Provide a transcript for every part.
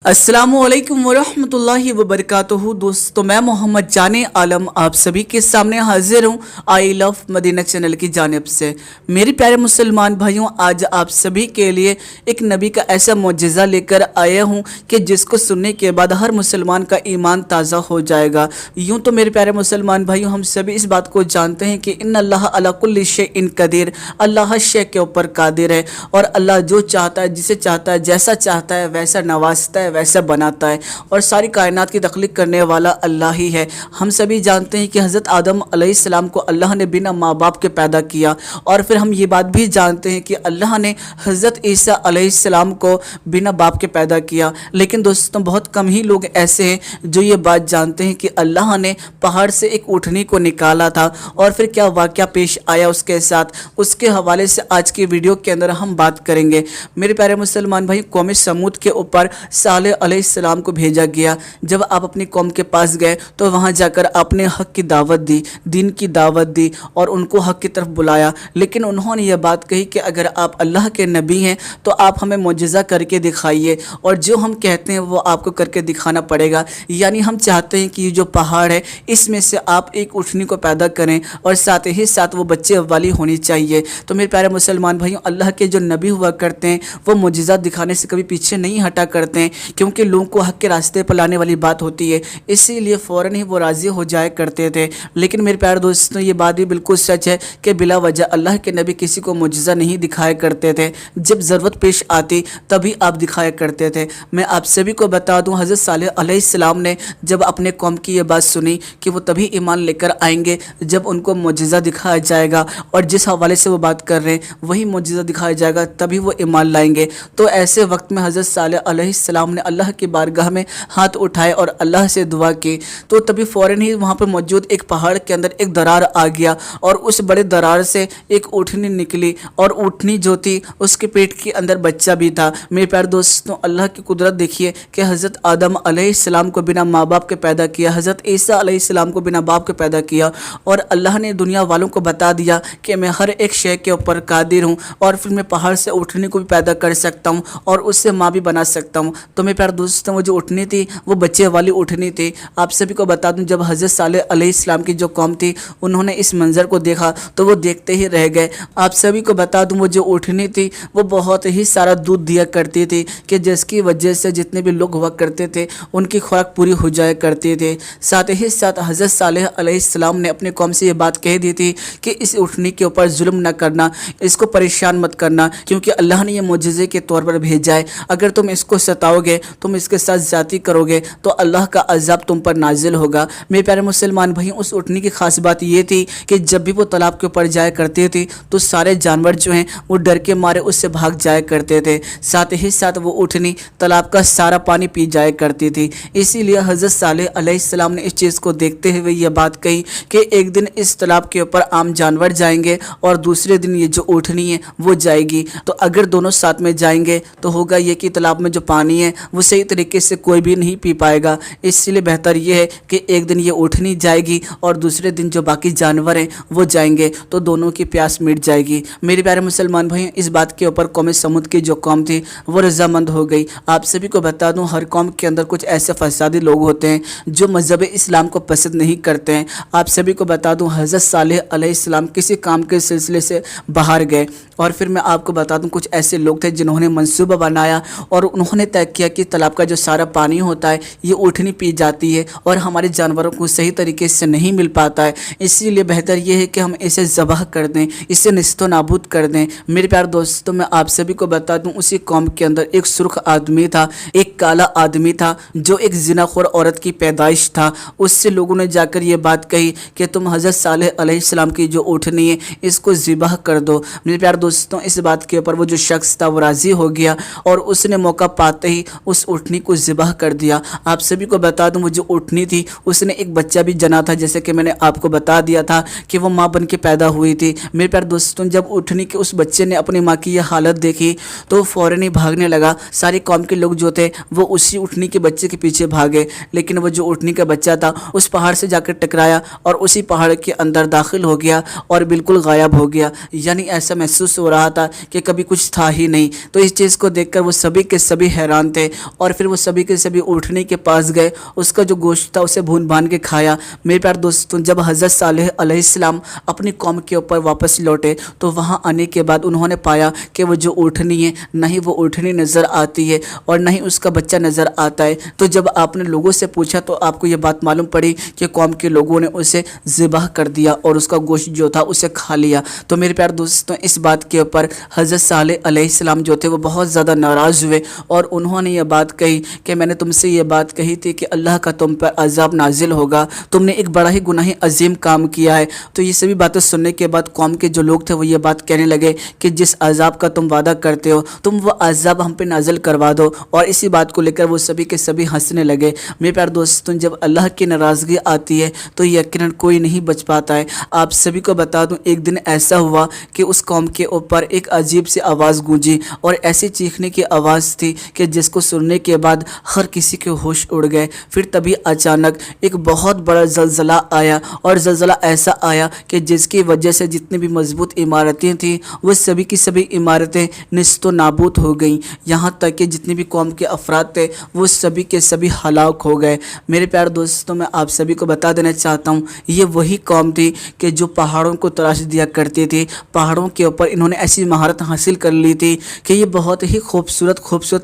अस्सलामुअलैकुम वरहमतुल्लाहि वबरकातुहू। दोस्तों, मैं मोहम्मद जाने आलम आप सभी के सामने हाजिर हूँ आई लव मदीना चैनल की जानिब से। मेरे प्यारे मुसलमान भाइयों, आज आप सभी के लिए एक नबी का ऐसा मुअज्जिज़ा लेकर आया हूँ कि जिसको सुनने के बाद हर मुसलमान का ईमान ताज़ा हो जाएगा। यूँ तो मेरे प्यारे मुसलमान भाइयों, हम सभी इस बात को जानते हैं कि इन्न अल्लाह अला कुल्लि शैइन कदीर, अल्लाह हर शे के ऊपर कादिर है और अल्लाह जो चाहता है, जिसे चाहता है, जैसा चाहता है वैसा नवाजता है, वैसा बनाता है और सारी कायनात की तख्लीक करने वाला अल्लाह ही है। हम सभी जानते हैं कि हज़रत आदम अलैहिस्सलाम को अल्लाह ने बिना माँ बाप के पैदा किया और फिर हम ये बात भी जानते हैं कि अल्लाह ने हज़रत ईसा अलैहिस्सलाम को बिना बाप के पैदा किया। लेकिन दोस्तों, बहुत कम ही लोग ऐसे हैं जो ये बात जानते हैं कि अल्लाह ने पहाड़ से एक ऊँटनी को निकाला था और फिर क्या वाक़या पेश आया उसके साथ, उसके हवाले से आज की वीडियो के अंदर हम बात करेंगे। मेरे प्यारे मुसलमान भाई, कौम समूद के ऊपर सालेह अलैहिस्सलाम को भेजा गया। जब आप अपनी कौम के पास गए तो वहाँ जाकर आपने हक़ की दावत दी, दीन की दावत दी और उनको हक़ की तरफ बुलाया। लेकिन उन्होंने यह बात कही कि अगर आप अल्लाह के नबी हैं तो आप हमें मुअज्जिज़ा करके दिखाइए और जो हम कहते हैं वो आपको करके दिखाना पड़ेगा। यानी हम चाहते हैं कि ये जो पहाड़ है इसमें से आप एक ऊँटनी को पैदा करें और साथ ही साथ वो बच्चे वाली होनी चाहिए। तो मेरे प्यारे मुसलमान भाइयों, अल्लाह के जो नबी हुआ करते हैं वो मुअज्जिज़ा दिखाने से कभी पीछे नहीं हटा करते हैं, क्योंकि लोगों को हक़ के रास्ते पर लाने वाली बात होती है, इसीलिए फ़ौरन ही वो राज़ी हो जाया करते थे। लेकिन मेरे प्यारे दोस्तों, ये बात भी बिल्कुल सच है कि बिला वजह अल्लाह के नबी किसी को मुअज्जिज़ा नहीं दिखाया करते थे। जब ज़रूरत पेश आती तभी आप दिखाया करते थे। मैं आप सभी को बता दूँ, हज़रत सालेह अलैहिस्सलाम ने जब अपने कौम की ये बात सुनी कि वो तभी ईमान लेकर आएंगे जब उनको मुअज्जिज़ा दिखाया जाएगा और जिस हवाले से वो बात कर रहे हैं वही मुअज्जिज़ा दिखाया जाएगा तभी वो ईमान लाएंगे। तो ऐसे वक्त में हज़रत सालेह अलैहिस्सलाम ने अल्लाह की बारगाह में हाथ उठाए और अल्लाह से दुआ की। तो तभी फ़ौरन ही वहाँ पर मौजूद एक पहाड़ के अंदर एक दरार आ गया और उस बड़े दरार से एक ऊँटनी निकली और ऊँटनी जो थी उसके पेट के अंदर बच्चा भी था। मेरे प्यारे दोस्तों, अल्लाह की कुदरत देखिए कि हज़रत आदम अलैहिस्सलाम को बिना माँ बाप के पैदा किया, हज़रत ईसा अलैहिस्सलाम को बिना बाप के पैदा किया और अल्लाह ने दुनिया वालों को बता दिया कि मैं हर एक शे के ऊपर कादिर हूँ और फिर मैं पहाड़ से ऊँटनी को भी पैदा कर सकता हूँ और उससे माँ भी बना सकता हूँ। तो मेरे प्यारे दोस्तों, वो जो ऊँटनी थी वो बच्चे वाली ऊँटनी थी। आप सभी को बता दूं, जब हज़रत सालेह अलैहिस्सलाम की जो कौम थी उन्होंने इस मंज़र को देखा तो वो देखते ही रह गए। आप सभी को बता दूं, वो जो ऊँटनी थी वो बहुत ही सारा दूध दिया करती थी कि जिसकी वजह से जितने भी लोग हुआ करते थे उनकी खुराक पूरी हो जाया करती थी। साथ ही साथ हज़रत सालेह अलैहिस्सलाम ने अपनी कौम से ये बात कह दी थी कि इस ऊँटनी के ऊपर जुल्म न करना, इसको परेशान मत करना, क्योंकि अल्लाह ने यह मुअज्जिज़े के तौर पर भेजा है। अगर तुम इसको सताओगे, तुम इसके साथ ज़्यादती करोगे तो अल्लाह का अज़ाब तुम पर नाजिल होगा। मेरे प्यारे मुसलमान भाई, उस ऊँटनी की खास बात ये थी कि जब भी वो तालाब के ऊपर जाया करती थी तो सारे जानवर जो हैं वो डर के मारे उससे भाग जाया करते थे। साथ ही साथ वो ऊँटनी तालाब का सारा पानी पी जाया करती थी। इसीलिए हज़रत सालेह अलैहिस्सलाम ने इस चीज़ को देखते हुए यह बात कही कि एक दिन इस तालाब के ऊपर आम जानवर जाएंगे और दूसरे दिन ये जो ऊँटनी है वो जाएगी। तो अगर दोनों साथ में जाएंगे तो होगा ये कि तालाब में जो पानी है वो सही तरीके से कोई भी नहीं पी पाएगा। इसलिए बेहतर ये है कि एक दिन ये ऊँटनी जाएगी और दूसरे दिन जो बाकी जानवर हैं वो जाएंगे, तो दोनों की प्यास मिट जाएगी। मेरे प्यारे मुसलमान भाई, इस बात के ऊपर कौम समूद की जो कौम थी वो रज़ामंद हो गई। आप सभी को बता दूं, हर कौम के अंदर कुछ ऐसे फसादी लोग होते हैं जो मज़हब इस्लाम को पसंद नहीं करते हैं। आप सभी को बता दूं, हज़रत सालेह अलैहिस्सलाम किसी काम के सिलसिले से बाहर गए और फिर मैं आपको बता दूं, कुछ ऐसे लोग थे जिन्होंने मंसूबा बनाया और उन्होंने तय किया कि तालाब का जो सारा पानी होता है ये ऊँटनी पी जाती है और हमारे जानवरों को सही तरीके से नहीं मिल पाता है। इसीलिए बेहतर ये है कि हम इसे ज़बह कर दें, इसे निस्तो नाबूद कर दें। मेरे प्यारे दोस्तों, मैं आप सभी को बता दूं, उसी कौम के अंदर एक सुर्ख आदमी था, एक काला आदमी था जो एक ज़िनाखोर औरत की पैदाइश था। उससे लोगों ने जाकर ये बात कही कि तुम हज़रत सालेह अलैहिस्सलाम की जो ऊँटनी है इसको ज़िबह कर दो। मेरे प्यारे दोस्तों, इस बात के ऊपर वो जो शख्स था वो राज़ी हो गया और उसने मौका पाते ही उस ऊँटनी को ज़िबह कर दिया। आप सभी को बता दूं, वो जो ऊँटनी थी उसने एक बच्चा भी जना था, जैसे कि मैंने आपको बता दिया था कि वो माँ बन के पैदा हुई थी। मेरे प्यारे दोस्तों, जब ऊँटनी के उस बच्चे ने अपनी माँ की यह हालत देखी तो फ़ौरन ही भागने लगा। सारी कौम के लोग जो थे वो उसी ऊँटनी के बच्चे के पीछे भागे, लेकिन वो जो ऊँटनी का बच्चा था उस पहाड़ से जाकर टकराया और उसी पहाड़ के अंदर दाखिल हो गया और बिल्कुल गायब हो गया। यानी ऐसा महसूस हो रहा था कि कभी कुछ था ही नहीं। तो इस चीज़ को देखकर वो सभी के सभी हैरान थे اور پھر وہ سبھی کے سبھی اونٹنی کے پاس گئے، اس کا جو گوشت تھا اسے بھون بھان کے کھایا۔ میرے پیارے دوستوں، جب حضرت صالح علیہ السلام اپنی قوم کے اوپر واپس لوٹے تو وہاں آنے کے بعد انہوں نے پایا کہ وہ جو اونٹنی ہے نہ ہی وہ اونٹنی نظر آتی ہے اور نہ ہی اس کا بچہ نظر آتا ہے۔ تو جب آپ نے لوگوں سے پوچھا تو آپ کو یہ بات معلوم پڑی کہ قوم کے لوگوں نے اسے ذبح کر دیا اور اس کا گوشت جو تھا اسے کھا لیا۔ تو میرے پیارے دوستوں، اس بات کے اوپر حضرت صالح علیہ السلام جو تھے وہ بہت زیادہ ناراض ہوئے اور انہوں نے یہ بات کہی کہ میں نے تم سے یہ بات کہی تھی کہ اللہ کا تم پر عذاب نازل ہوگا، تم نے ایک بڑا ہی گناہ عظیم کام کیا ہے۔ تو یہ سبھی باتیں سننے کے بعد قوم کے جو لوگ تھے وہ یہ بات کہنے لگے کہ جس عذاب کا تم وعدہ کرتے ہو تم وہ عذاب ہم پہ نازل کروا دو، اور اسی بات کو لے کر وہ سبھی کے سبھی ہنسنے لگے۔ میرے پیارے دوستوں، جب اللہ کی ناراضگی آتی ہے تو یقیناً کوئی نہیں بچ پاتا ہے۔ آپ سبھی کو بتا دوں، ایک دن ایسا ہوا کہ اس قوم کے اوپر ایک عجیب سی آواز گونجی اور ایسی چیخنے کی آواز تھی کہ جس کو سننے کے بعد ہر کسی کے ہوش اڑ گئے۔ پھر تبھی اچانک ایک بہت بڑا زلزلہ آیا، اور زلزلہ ایسا آیا کہ جس کی وجہ سے جتنی بھی مضبوط عمارتیں تھیں وہ سبھی کی سبھی عمارتیں نیست و نابود ہو گئیں، یہاں تک کہ جتنی بھی قوم کے افراد تھے وہ سبھی کے سبھی ہلاک ہو گئے۔ میرے پیارے دوستوں، میں آپ سبھی کو بتا دینا چاہتا ہوں، یہ وہی قوم تھی کہ جو پہاڑوں کو تراش دیا کرتی تھی۔ پہاڑوں کے اوپر انہوں نے ایسی مہارت حاصل کر لی تھی کہ یہ بہت ہی خوبصورت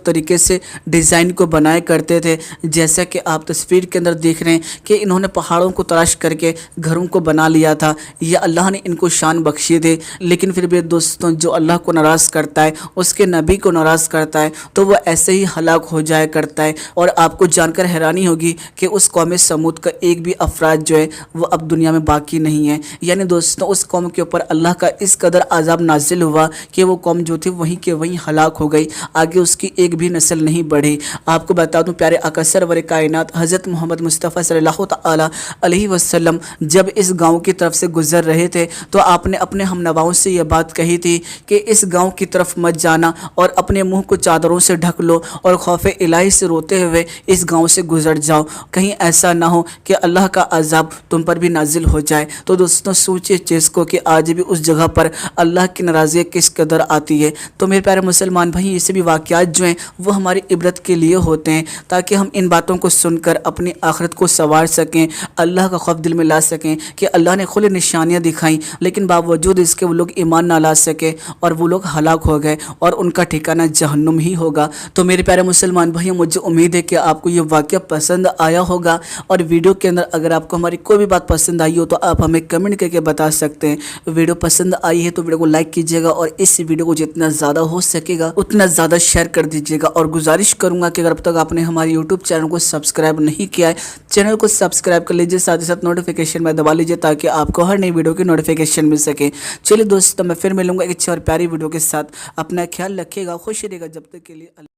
طریقے سے ڈیزائن کو بنایا کرتے تھے، جیسا کہ آپ تصویر کے اندر دیکھ رہے ہیں کہ انہوں نے پہاڑوں کو تراش کر کے گھروں کو بنا لیا تھا۔ یہ اللہ نے ان کو شان بخشی تھی، لیکن پھر بھی دوستوں، جو اللہ کو ناراض کرتا ہے، اس کے نبی کو ناراض کرتا ہے تو وہ ایسے ہی ہلاک ہو جایا کرتا ہے۔ اور آپ کو جان کر حیرانی ہوگی کہ اس قوم سمود کا ایک بھی افراد جو ہے وہ اب دنیا میں باقی نہیں ہے۔ یعنی دوستوں، اس قوم کے اوپر اللہ کا اس قدر عذاب نازل ہوا کہ وہ قوم جو تھی وہیں کے وہیں ہلاک ہو گئی، آگے اس کی ایک بھی نسل نہیں بڑھی۔ آپ کو بتا دوں، پیارے آقا سرور کائنات حضرت محمد مصطفیٰ صلی اللہ تعالی علیہ وسلم جب اس گاؤں کی طرف سے گزر رہے تھے تو آپ نے اپنے ہم نواؤں سے یہ بات کہی تھی کہ اس گاؤں کی طرف مت جانا اور اپنے منہ کو چادروں سے ڈھک لو اور خوف الہی سے روتے ہوئے اس گاؤں سے گزر جاؤ، کہیں ایسا نہ ہو کہ اللہ کا عذاب تم پر بھی نازل ہو جائے۔ تو دوستوں، سوچے چیز کو کہ آج بھی اس جگہ پر اللہ کی ناراضگی کس قدر آتی ہے۔ تو میرے پیارے مسلمان بھائی، یہ سبھی واقعات جو ہیں وہ ہماری عبرت کے لیے ہوتے ہیں تاکہ ہم ان باتوں کو سن کر اپنی آخرت کو سنوار سکیں، اللہ کا خوف دل میں لا سکیں کہ اللہ نے کھلی نشانیاں دکھائیں لیکن باوجود اس کے وہ لوگ ایمان نہ لا سکے اور وہ لوگ ہلاک ہو گئے اور ان کا ٹھکانہ جہنم ہی ہوگا۔ تو میرے پیارے مسلمان بھائیوں، مجھے امید ہے کہ آپ کو یہ واقعہ پسند آیا ہوگا، اور ویڈیو کے اندر اگر آپ کو ہماری کوئی بھی بات پسند آئی ہو تو آپ ہمیں کمنٹ کر کے بتا سکتے ہیں۔ ویڈیو پسند آئی ہے تو ویڈیو کو لائک کیجیے گا اور اس ویڈیو کو جتنا زیادہ ہو سکے گا اتنا زیادہ شیئر کر دیجیے گا، اور گزارش کروں گا کہ اگر اب تک آپ نے ہمارے یوٹیوب چینل کو سبسکرائب نہیں کیا ہے، چینل کو سبسکرائب کر لیجیے، ساتھ ہی ساتھ نوٹیفیکیشن میں دبا لیجیے تاکہ آپ کو ہر نئی ویڈیو کی نوٹیفیکیشن مل سکے۔ چلیے دوستوں، میں پھر ملوں گا ایک اچھی اور پیاری ویڈیو کے ساتھ۔ اپنا خیال رکھیے گا، خوش رہیے گا، جب تک کے لیے